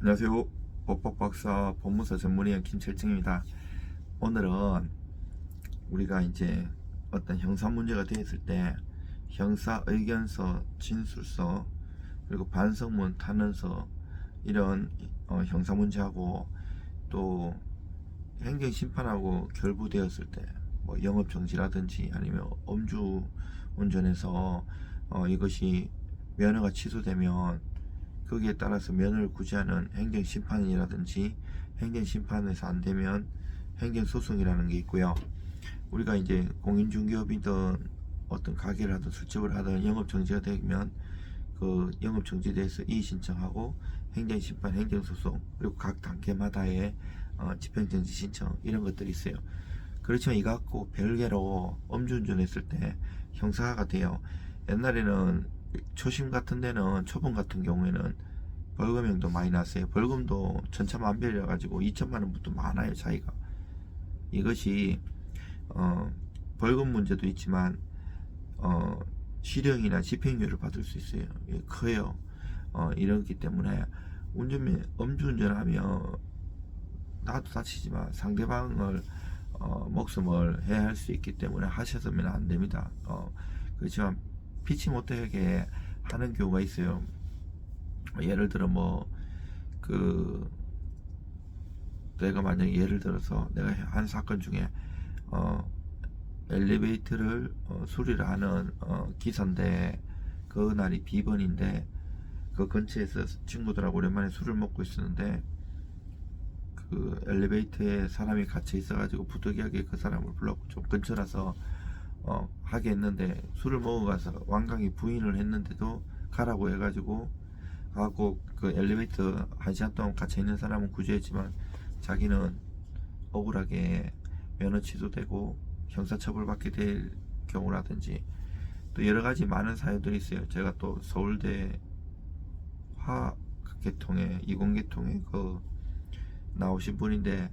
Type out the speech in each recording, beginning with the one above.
안녕하세요. 법학박사 법무사 전문의원 김철증입니다. 오늘은 우리가 이제 어떤 형사 문제가 되었을 때 형사 의견서, 진술서, 그리고 반성문, 탄원서 이런 형사 문제하고 또 행정심판하고 결부되었을 때 뭐 영업정지라든지 아니면 음주 운전해서 이것이 면허가 취소되면 거기에 따라서 면허를 구제하는 행정심판이라든지 행정심판에서 안되면 행정소송이라는 게 있고요. 우리가 이제 공인중개업이든 어떤 가게를 하든 술집을 하든 영업정지가 되면 그 영업정지돼서 이의신청하고 행정심판, 행정소송, 그리고 각 단계마다의 집행정지 신청 이런 것들이 있어요. 그렇지만 이거 갖고 별개로 음주운전 했을 때 형사가 돼요. 옛날에는 초심 같은 데는 초범 같은 경우에는 벌금형도 많이 났어요. 벌금도 천차만별이라 가지고 2천만 원부터 많아요, 차이가. 이것이 벌금 문제도 있지만 실형이나 집행유예를 받을 수 있어요. 이게 커요. 이렇기 때문에 음주운전하면 나도 다치지만 상대방을 목숨을 해할 수 있기 때문에 하셔서는 안 됩니다. 그렇지만 피치 못하게 하는 경우가 있어요. 예를 들어 내가 만약에 예를 들어서 내가 한 사건 중에 엘리베이터를 수리를 하는 기사인데 그 날이 비번인데 그 근처에서 친구들하고 오랜만에 술을 먹고 있었는데 그 엘리베이터에 사람이 갇혀 있어가지고 부득이하게 그 사람을 불렀고 좀 근처라서 하게 했는데 술을 먹어가서 완강히 부인을 했는데도 가라고 해가지고 하고 그 엘리베이터 1시간 동안 갇혀 있는 사람은 구제했지만 자기는 억울하게 면허 취소되고 형사처벌받게 될 경우라든지 또 여러가지 많은 사유들이 있어요. 제가 또 서울대 화계통에 이공계통에 그 나오신 분인데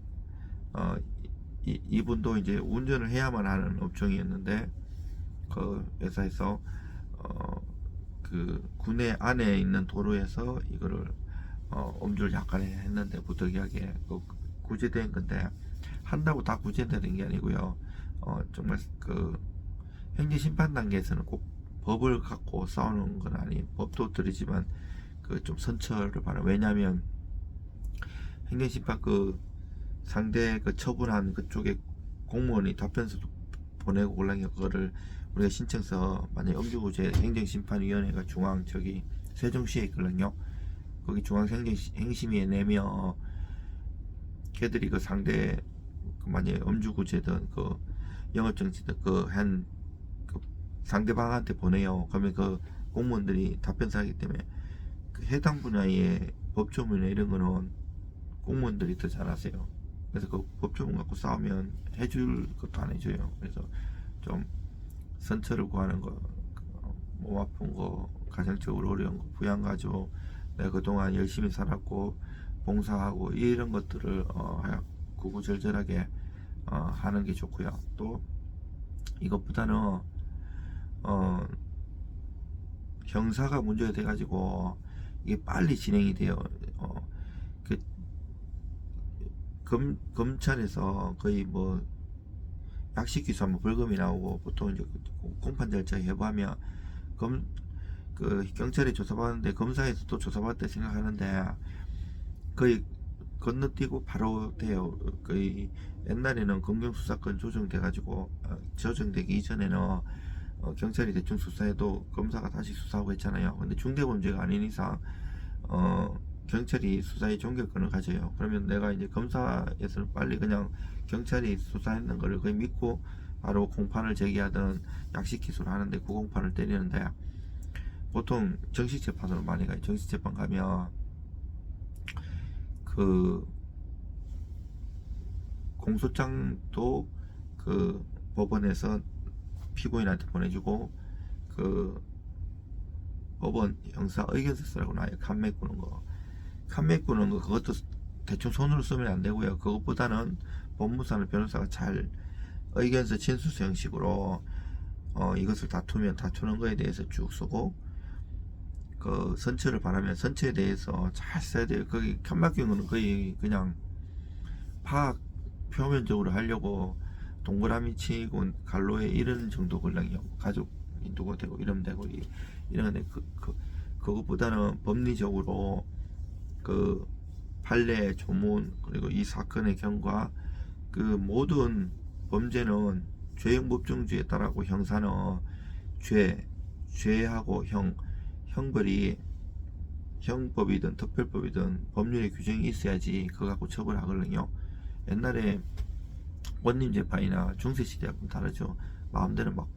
이분도 이제 운전을 해야만 하는 업종이었는데 그 회사에서 그 구내 안에 있는 도로에서 이거를 음주를 약간 했는데 부득이하게 구제된 건데 한다고 다 구제되는 게 아니고요. 정말 그 행정심판 단계에서는 꼭 법을 갖고 싸우는 건 아니 법도 들이지만 그 좀 선처를 바라. 왜냐하면 행정심판 그 상대 그 처분한 그쪽에 공무원이 답변서도 보내고 올라게 그거를 우리가 신청서 만약 음주구제 행정심판위원회가 중앙 저기 세종시에 있거든요. 거기 중앙행심위에 내면 걔들이 그 상대 그 만약에 음주구제든 그 영업정지든 그 상대방한테 보내요. 그러면 그 공무원들이 답변서 하기 때문에 그 해당 분야의 법조문이나 이런 거는 공무원들이 더 잘하세요. 그래서 그 법조문 갖고 싸우면 해줄 것도 안 해줘요. 그래서 좀 선처를 구하는 거, 몸 아픈 거, 가정적으로 어려운 거, 부양가족, 내가 그동안 열심히 살았고 봉사하고 이런 것들을 구구절절하게 하는 게 좋고요. 또 이것보다는 형사가 문제가 돼가지고 이게 빨리 진행이 돼요. 그 검찰에서 거의 뭐 약식 기소하면 벌금이 나오고 보통 이제 공판 절차 해부하면 그 경찰이 조사받는데 검사에서 또 조사받을 때 생각하는데 거의 건너뛰고 바로 돼요. 거의 옛날에는 검경수사권 조정돼가지고 조정되기 이전에는 경찰이 대충 수사해도 검사가 다시 수사하고 했잖아요. 근데 중대범죄가 아닌 이상 경찰이 수사의 종결권을 가져요. 그러면 내가 이제 검사에서는 빨리 그냥 경찰이 수사했는 거를 거의 믿고 바로 공판을 제기하든 약식 기소를 하는데 구공판을 때리는데 보통 정식재판으로 많이 가요. 정식재판 가면 그 공소장도 그 법원에서 피고인한테 보내주고 그 법원 형사 의견서라고 나와요. 칸맥 꾸는 거. 칸맥 꾸는 거 그것도 대충 손으로 쓰면 안 되고요. 그것보다는 법무사나 변호사가 잘 의견서 진술서 형식으로 이것을 다투면 다투는 거에 대해서 쭉 쓰고 그 선처를 바라면 선처에 대해서 잘 써야 돼요. 거기 칸막힌 거는 거의 그냥 파악 표면적으로 하려고 동그라미 치고 갈로에 이런 정도 걸랑이요. 가족 누구 되고 이러면 되고 이런데 그것보다는 법리적으로 그 판례 조문 그리고 이 사건의 경과 그 모든 범죄는 죄형 법정주의에 따라고 형사는 죄하고 형벌이 형법이든 특별법이든 법률의 규정이 있어야지 그거 갖고 처벌하거든요. 옛날에 원님 재판이나 중세시대하고는 다르죠. 마음대로 막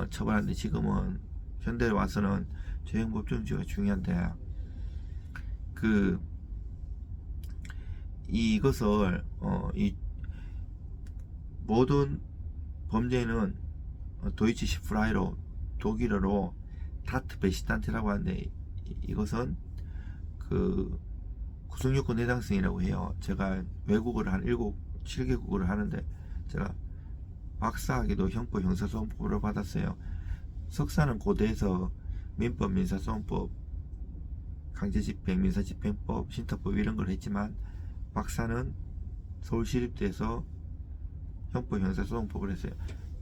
처벌하는데 지금은 현대에 와서는 죄형 법정주의가 중요한데 그 이것을 이 모든 범죄는 도이치 시프라이로 독일어로 다트 베시탄트라고 하는데 이것은 그 구성요건 해당성이라고 해요. 제가 외국어를 한 7개국어를 하는데 제가 박사학위도 형법 형사소송법으로 받았어요. 석사는 고대에서 민법 민사소송법 강제집행 민사집행법 신탁법 이런 걸 했지만 박사는 서울시립대에서 형법 형사소송법을 했어요.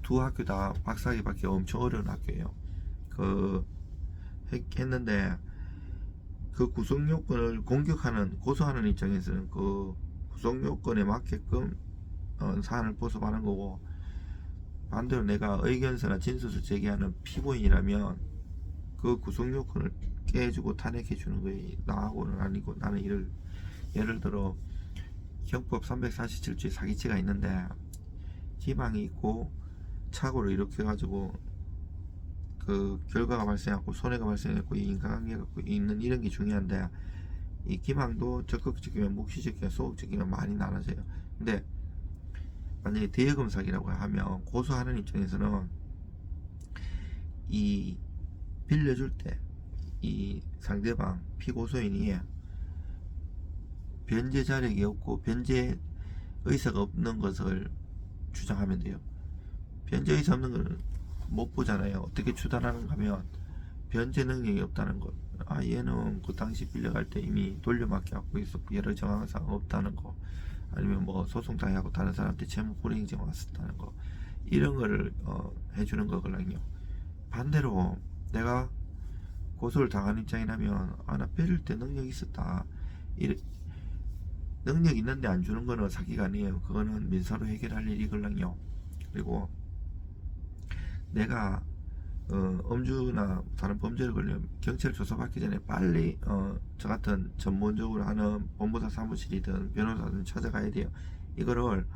두 학교 다 박사학위 받기 엄청 어려운 학교예요. 했는데 그 구성요건을 공격하는 고소하는 입장에서는 그 구성요건에 맞게끔 사안을 보sob하는 거고 반대로 내가 의견서나 진술을 제기하는 피고인이라면 그 구성요건을 깨주고 탄핵해 주는 거예요. 나하고는 아니고 나는 예를 들어 형법 347조에 사기죄가 있는데 기망이 있고 착오를 일으켜 가지고 그 결과가 발생하고 손해가 발생했고 인과관계가 있는 이런 게 중요한데 이 기망도 적극적이면 묵시적이면 소극적이면 많이 나눠져요. 근데 만약에 대여금 사기라고 하면 고소하는 입장에서는 이 빌려줄 때 이 상대방 피고소인이 변제 자력이 없고 변제 의사가 없는 것을 주장하면 돼요. 변제 의사 없는 걸 못 보잖아요. 어떻게 추단하는가 하면 변제 능력이 없다는 것. 얘는 그 당시 빌려갈 때 이미 돌려막기 하고 있었고 여러 정황상 없다는 거. 아니면 뭐 소송 당하고 다른 사람한테 채무 불이행정 왔었다는 거. 이런 거를 해주는 거거든요. 반대로 내가 고소를 당한 입장이라면 나 빌릴 때 능력이 있었다. 능력 있는데 안 주는 거는 사기가 아니에요. 그거는 민사로 해결할 일이거든요. 그리고 내가 음주나 다른 범죄를 걸리면 경찰 조사받기 전에 빨리 저 같은 전문적으로 하는 법무사 사무실이든 변호사든 찾아가야 돼요. 이거를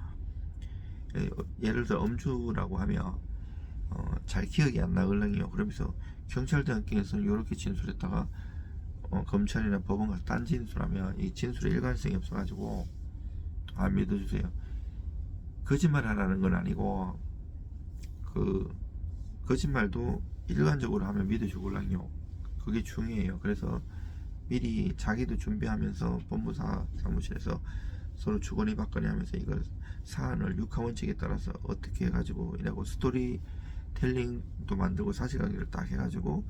예를 들어 음주라고 하면 잘 기억이 안 나거든요. 그러면서 경찰대학교에서는 이렇게 진술했다가 검찰이나 법원 가서 딴 진술하면 이 진술에 일관성이 없어가지고 안 믿어주세요. 거짓말 하라는 건 아니고 그 거짓말도 일관적으로 하면 믿어주거든요. 그게 중요해요. 그래서 미리 자기도 준비하면서 법무사 사무실에서 서로 주거니 받거니 하면서 이걸 사안을 육하원칙에 따라서 어떻게 해가지고 이라고 스토리 텔링도 만들고 사실관계를 딱 해가지고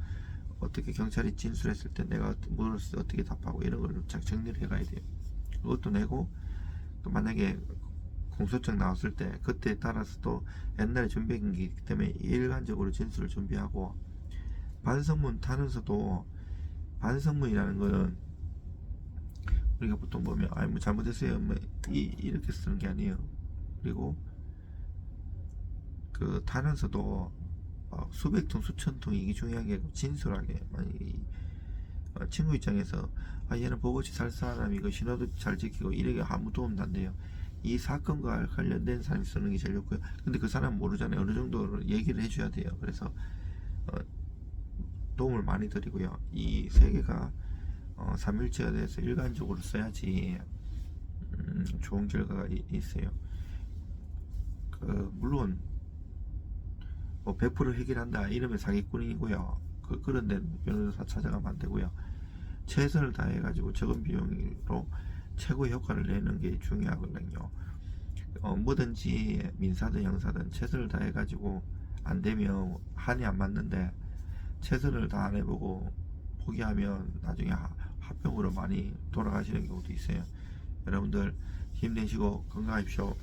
어떻게 경찰이 진술했을 때 내가 물었을 때 어떻게 답하고 이런 걸 잘 정리를 해가야 돼요. 그것도 내고 또 만약에 공소장 나왔을 때 그때에 따라서 또 옛날에 준비한 게 있기 때문에 일관적으로 진술을 준비하고 반성문 타는서도 반성문이라는 거는 우리가 보통 보면 뭐 잘못했어요 뭐 이렇게 쓰는 게 아니에요. 그리고 그 타는서도 수백 통 수천 통 이게 중요한 게 아니고 진솔하게 만약에 친구 입장에서 얘는 버거치 살 사람 이거 신호도 잘 지키고 이렇게 아무 도움도 안 돼요. 이 사건과 관련된 사람이 쓰는 게 제일 좋고요. 근데 그 사람 모르잖아요. 어느 정도 얘기를 해줘야 돼요. 그래서 도움을 많이 드리고요. 이 세 개가 3일체에 대해서 일관적으로 써야지 좋은 결과가 있어요. 물론 뭐 100% 해결한다 이러면 사기꾼이고요. 그런 데는 변호사 찾아가면 안 되고요. 최선을 다해가지고 적은 비용으로 최고의 효과를 내는 게 중요하거든요. 뭐든지 민사든 형사든 최선을 다해가지고 안 되면 한이 안 맞는데 최선을 다 안 해보고 포기하면 나중에 합병으로 많이 돌아가시는 경우도 있어요. 여러분들 힘내시고 건강하십시오.